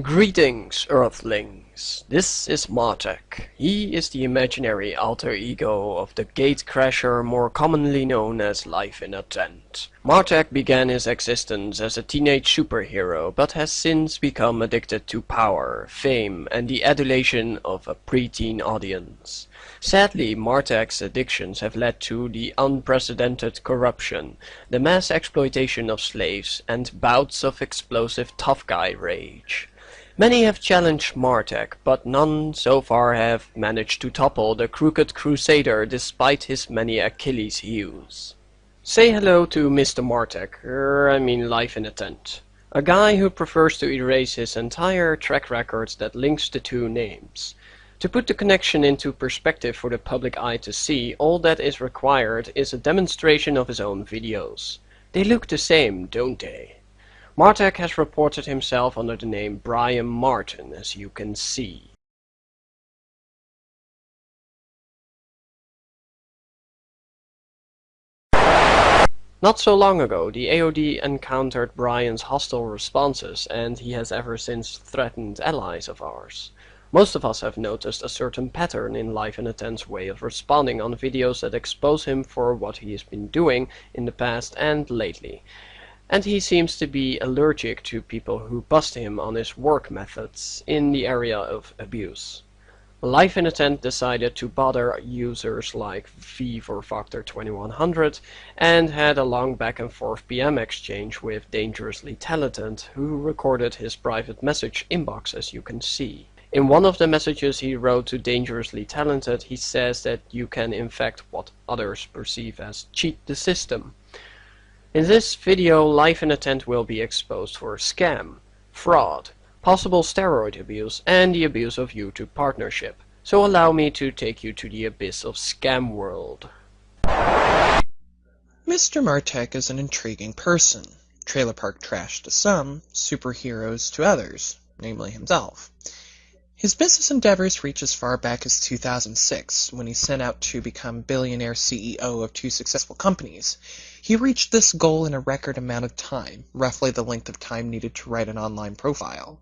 Greetings, Earthlings. This is Martek. He is the imaginary alter ego of the gatecrasher more commonly known as LifeInATent. Martek began his existence as a teenage superhero, but has since become addicted to power, fame, and the adulation of a preteen audience. Sadly, Martek's addictions have led to the unprecedented corruption, the mass exploitation of slaves, and bouts of explosive tough guy rage. Many have challenged Martek, but none so far have managed to topple the crooked crusader despite his many Achilles heels. Say hello to Mr. Martek, LifeInATent, a guy who prefers to erase his entire track record that links the two names. To put the connection into perspective for the public eye to see, all that is required is a demonstration of his own videos. They look the same, don't they? Martek has reported himself under the name Brian Martin, as you can see. Not so long ago, the AOD encountered Brian's hostile responses, and he has ever since threatened allies of ours. Most of us have noticed a certain pattern in LifeInATent's way of responding on videos that expose him for what he has been doing in the past and lately. And he seems to be allergic to people who bust him on his work methods in the area of abuse. LifeInATent decided to bother users like V for Factor 2100 and had a long back and forth PM exchange with Dangerously Talented, who recorded his private message inbox, as you can see. In one of the messages he wrote to Dangerously Talented, he says that you can infect what others perceive as cheat the system. In this video, LifeInATent will be exposed for scam, fraud, possible steroid abuse, and the abuse of YouTube partnership. So allow me to take you to the abyss of scam world. Mr. Martek is an intriguing person. Trailer park trash to some, superheroes to others, namely himself. His business endeavors reach as far back as 2006, when he set out to become billionaire CEO of two successful companies. He reached this goal in a record amount of time, roughly the length of time needed to write an online profile.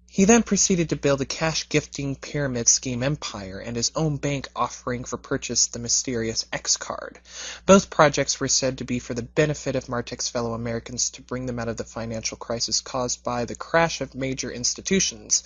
He then proceeded to build a cash-gifting pyramid scheme empire and his own bank offering for purchase the mysterious X card. Both projects were said to be for the benefit of Martek's fellow Americans to bring them out of the financial crisis caused by the crash of major institutions.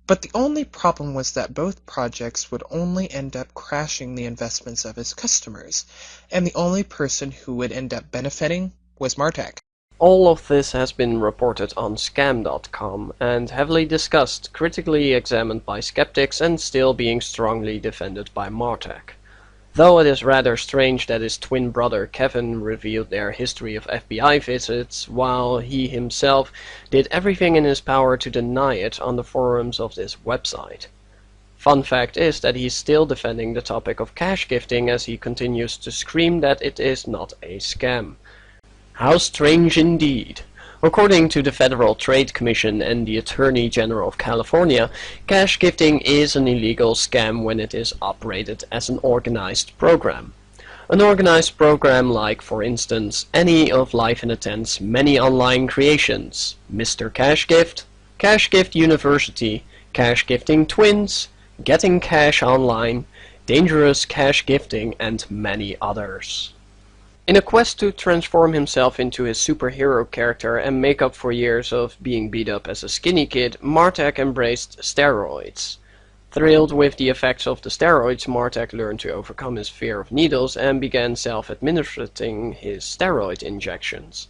But the only problem was that both projects would only end up crashing the investments of his customers, and the only person who would end up benefiting was Martek. All of this has been reported on Scam.com and heavily discussed, critically examined by skeptics, and still being strongly defended by Martek. Though it is rather strange that his twin brother Kevin revealed their history of FBI visits, while he himself did everything in his power to deny it on the forums of this website. Fun fact is that he's still defending the topic of cash gifting as he continues to scream that it is not a scam. How strange indeed. According to the Federal Trade Commission and the Attorney General of California, cash gifting is an illegal scam when it is operated as an organized program. An organized program like, for instance, any of LifeInATent's many online creations, Mr. Cash Gift University, Cash Gifting Twins, Getting Cash Online, Dangerous Cash Gifting, and many others. In a quest to transform himself into his superhero character and make up for years of being beat up as a skinny kid, Martek embraced steroids. Thrilled with the effects of the steroids, Martek learned to overcome his fear of needles and began self-administering his steroid injections.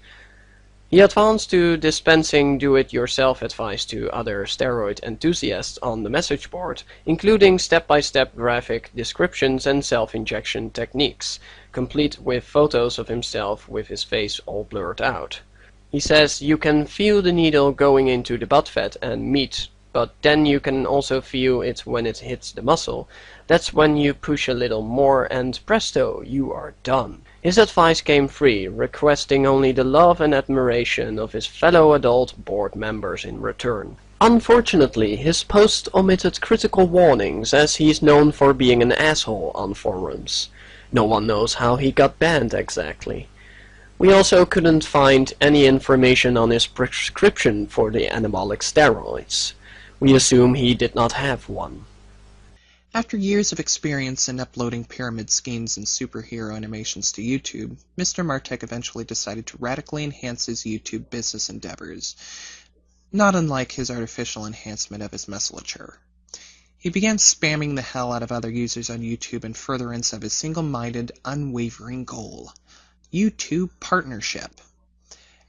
He advanced to dispensing do-it-yourself advice to other steroid enthusiasts on the message board, including step-by-step graphic descriptions and self-injection techniques, complete with photos of himself with his face all blurred out. He says you can feel the needle going into the butt fat and meat, but then you can also feel it when it hits the muscle. That's when you push a little more and presto, you are done. His advice came free, requesting only the love and admiration of his fellow adult board members in return. Unfortunately, his post omitted critical warnings, as he's known for being an asshole on forums. No one knows how he got banned exactly. We also couldn't find any information on his prescription for the anabolic steroids. We assume he did not have one. After years of experience in uploading pyramid schemes and superhero animations to YouTube, Mr. Martek eventually decided to radically enhance his YouTube business endeavors, not unlike his artificial enhancement of his musculature. He began spamming the hell out of other users on YouTube in furtherance of his single-minded, unwavering goal: YouTube partnership.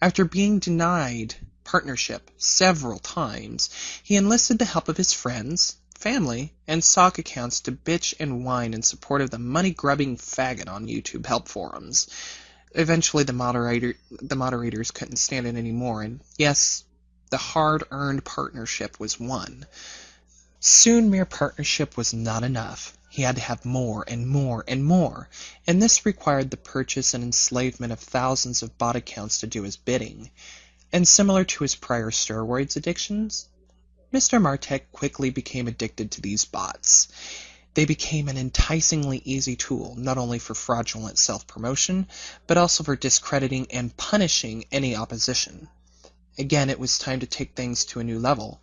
After being denied partnership several times, he enlisted the help of his friends, family, and sock accounts to bitch and whine in support of the money-grubbing faggot on YouTube help forums. Eventually, the moderators couldn't stand it anymore, and yes, the hard-earned partnership was won. Soon, mere partnership was not enough. He had to have more and more and more, and this required the purchase and enslavement of thousands of bot accounts to do his bidding. And similar to his prior steroids addictions, Mr. Martek quickly became addicted to these bots. They became an enticingly easy tool, not only for fraudulent self-promotion, but also for discrediting and punishing any opposition. Again, it was time to take things to a new level.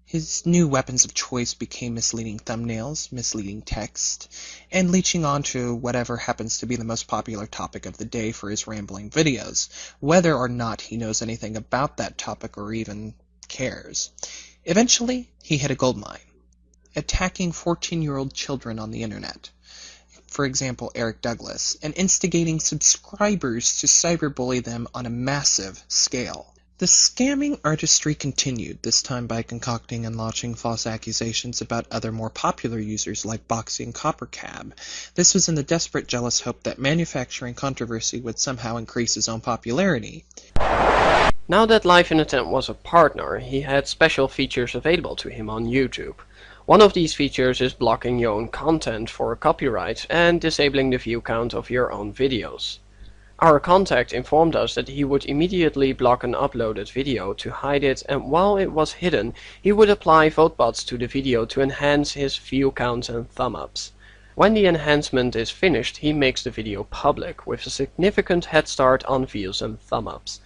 His new weapons of choice became misleading thumbnails, misleading text, and leeching onto whatever happens to be the most popular topic of the day for his rambling videos, whether or not he knows anything about that topic or even cares. Eventually, he hit a goldmine: attacking 14-year-old children on the internet. For example, Eric Douglas, and instigating subscribers to cyberbully them on a massive scale. The scamming artistry continued, this time by concocting and launching false accusations about other more popular users like Boxy and Coppercab. This was in the desperate jealous hope that manufacturing controversy would somehow increase his own popularity. Now that LifeInATent was a partner, he had special features available to him on YouTube. One of these features is blocking your own content for copyright and disabling the view count of your own videos. Our contact informed us that he would immediately block an uploaded video to hide it, and while it was hidden, he would apply VoteBots to the video to enhance his view counts and thumb-ups. When the enhancement is finished, he makes the video public, with a significant head start on views and thumb-ups.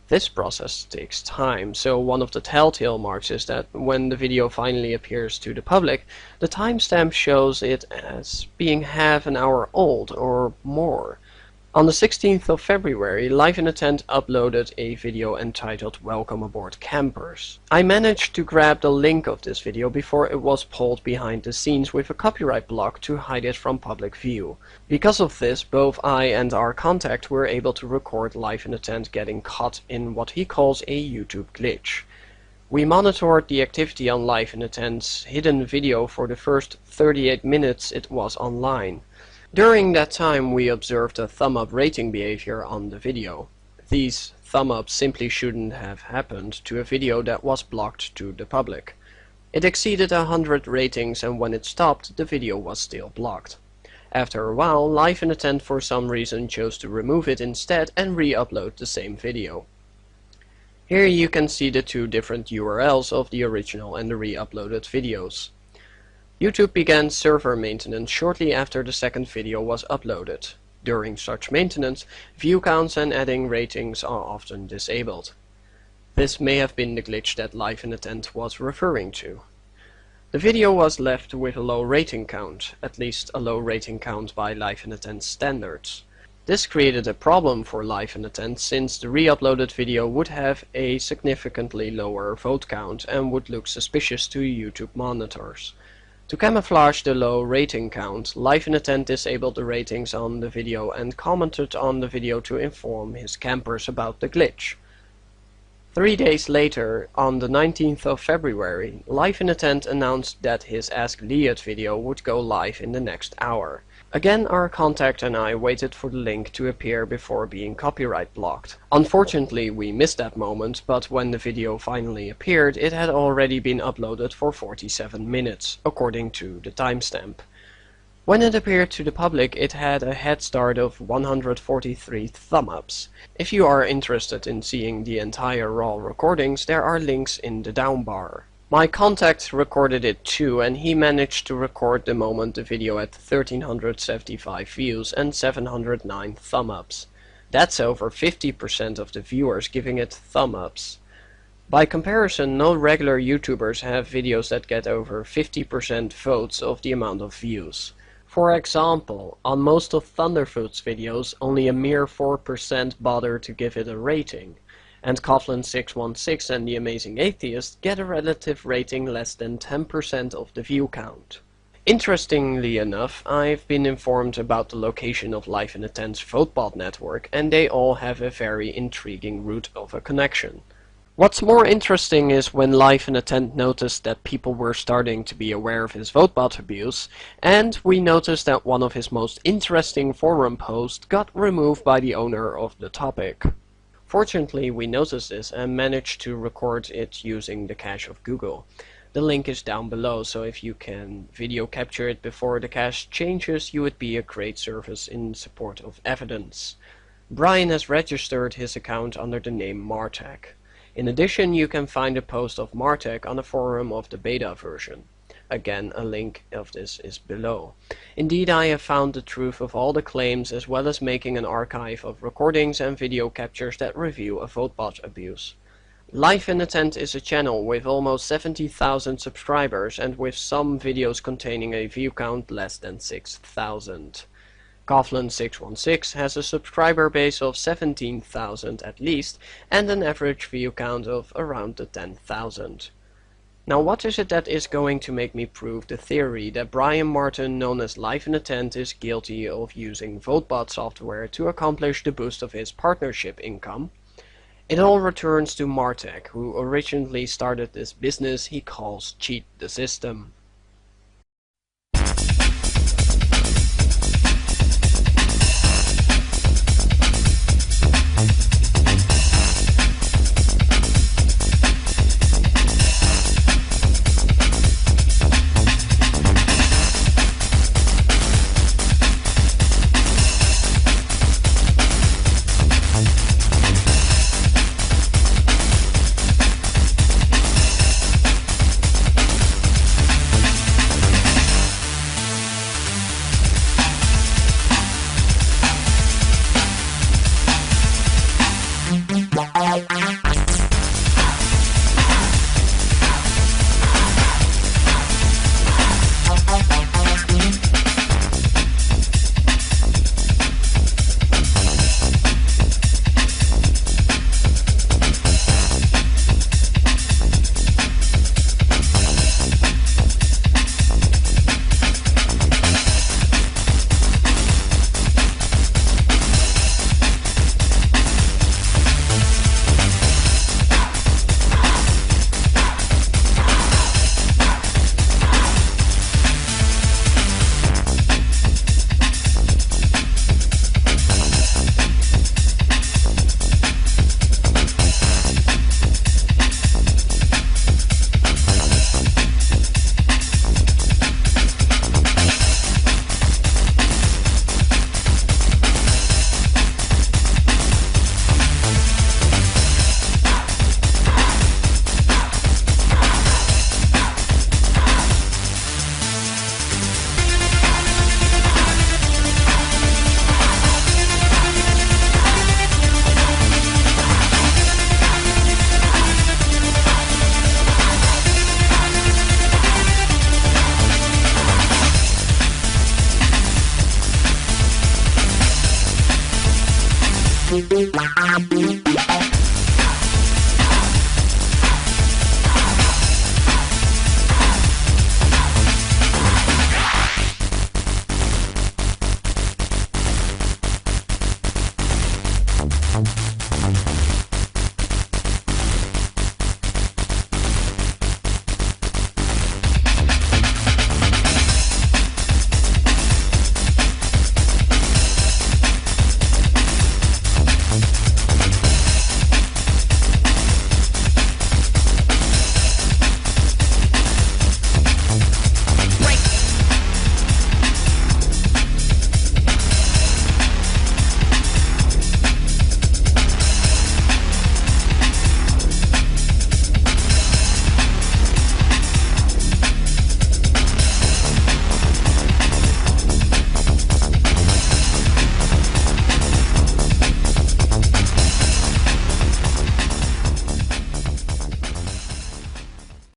This process takes time, so one of the telltale marks is that when the video finally appears to the public, the timestamp shows it as being half an hour old or more. On the 16th of February, LifeInATent uploaded a video entitled "Welcome Aboard Campers." I managed to grab the link of this video before it was pulled behind the scenes with a copyright block to hide it from public view. Because of this, both I and our contact were able to record LifeInATent getting caught in what he calls a YouTube glitch. We monitored the activity on LifeInATent's hidden video for the first 38 minutes it was online. During that time, we observed a thumb-up rating behavior on the video. These thumb-ups simply shouldn't have happened to a video that was blocked to the public. It exceeded 100 ratings, and when it stopped, the video was still blocked. After a while, LifeInATent for some reason chose to remove it instead and re-upload the same video. Here you can see the two different URLs of the original and the re-uploaded videos. YouTube began server maintenance shortly after the second video was uploaded. During such maintenance, view counts and adding ratings are often disabled. This may have been the glitch that LifeInATent was referring to. The video was left with a low rating count, at least a low rating count by LifeInATent standards. This created a problem for LifeInATent since the re-uploaded video would have a significantly lower vote count and would look suspicious to YouTube monitors. To camouflage the low rating count, LifeInATent disabled the ratings on the video and commented on the video to inform his campers about the glitch. 3 days later, on the 19th of February, LifeInATent announced that his Ask Liat video would go live in the next hour. Again, our contact and I waited for the link to appear before being copyright blocked. Unfortunately, we missed that moment, but when the video finally appeared, it had already been uploaded for 47 minutes, according to the timestamp. When it appeared to the public, it had a head start of 143 thumb-ups. If you are interested in seeing the entire raw recordings, there are links in the down bar. My contact recorded it too, and he managed to record the moment the video had 1375 views and 709 thumb-ups. That's over 50% of the viewers giving it thumb ups. By comparison, no regular YouTubers have videos that get over 50% votes of the amount of views. For example, on most of Thunderfoot's videos, only a mere 4% bother to give it a rating, and Coughlin616 and The Amazing Atheist get a relative rating less than 10% of the view count. Interestingly enough, I've been informed about the location of LifeInATent's VoteBot network, and they all have a very intriguing route of a connection. What's more interesting is when LifeInATent noticed that people were starting to be aware of his VoteBot abuse, and we noticed that one of his most interesting forum posts got removed by the owner of the topic. Fortunately, we noticed this and managed to record it using the cache of Google. The link is down below, so if you can video capture it before the cache changes, you would be a great service in support of evidence. Brian has registered his account under the name Martech. In addition, you can find a post of Martech on the forum of the beta version. Again, a link of this is below. Indeed, I have found the truth of all the claims, as well as making an archive of recordings and video captures that review a VoteBot abuse. LifeInATent is a channel with almost 70,000 subscribers and with some videos containing a view count less than 6,000. Coughlin616 has a subscriber base of 17,000 at least and an average view count of around the 10,000. Now what is it that is going to make me prove the theory that Brian Martin, known as LifeInATent, is guilty of using VoteBot software to accomplish the boost of his partnership income? It all returns to Martech, who originally started this business he calls Cheat the System.